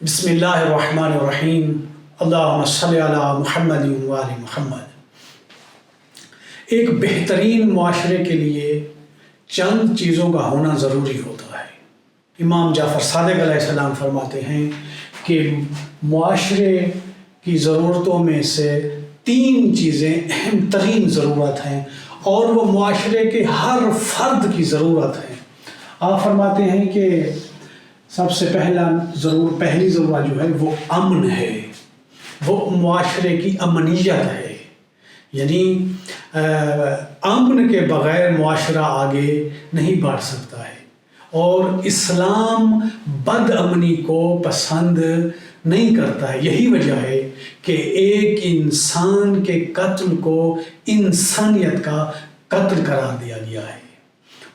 بسم اللہ الرحمن الرحیم اللہم صلی علی محمد و آل محمد۔ ایک بہترین معاشرے کے لیے چند چیزوں کا ہونا ضروری ہوتا ہے۔ امام جعفر صادق علیہ السلام فرماتے ہیں کہ معاشرے کی ضرورتوں میں سے 3 چیزیں اہم ترین ضرورت ہیں اور وہ معاشرے کے ہر فرد کی ضرورت ہے۔ آپ فرماتے ہیں کہ سب سے پہلی ضرورت جو ہے وہ امن ہے، وہ معاشرے کی امنیت ہے، یعنی امن کے بغیر معاشرہ آگے نہیں بڑھ سکتا ہے، اور اسلام بد امنی کو پسند نہیں کرتا ہے۔ یہی وجہ ہے کہ ایک انسان کے قتل کو انسانیت کا قتل قرار دیا گیا ہے۔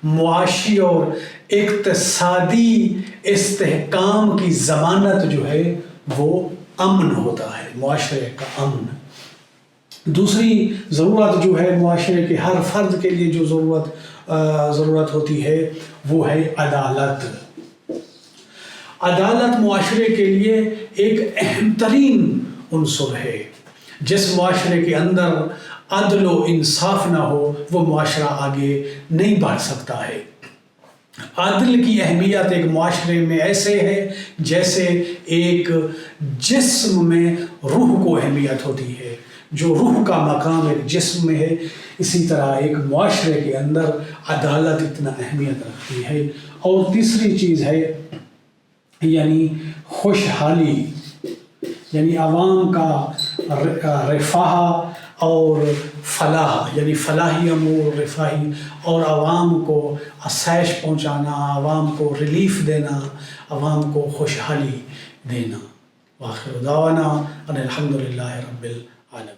معاشی اور اقتصادی استحکام کی ضمانت جو ہے وہ امن ہوتا ہے، معاشرے کا امن۔ دوسری ضرورت جو ہے معاشرے کے ہر فرد کے لیے جو ضرورت ہوتی ہے وہ ہے عدالت۔ عدالت معاشرے کے لیے ایک اہم ترین عنصر ہے۔ جس معاشرے کے اندر عدل و انصاف نہ ہو وہ معاشرہ آگے نہیں بڑھ سکتا ہے۔ عدل کی اہمیت ایک معاشرے میں ایسے ہے جیسے ایک جسم میں روح کو اہمیت ہوتی ہے، جو روح کا مقام ایک جسم میں ہے، اسی طرح ایک معاشرے کے اندر عدالت اتنا اہمیت رکھتی ہے۔ اور تیسری چیز ہے یعنی خوشحالی، یعنی عوام کا رفاہ اور فلاح، یعنی فلاحی امور، رفاہی، اور عوام کو آسائش پہنچانا، عوام کو ریلیف دینا، عوام کو خوشحالی دینا۔ وآخر دعوانا ان الحمد للہ رب العالمین۔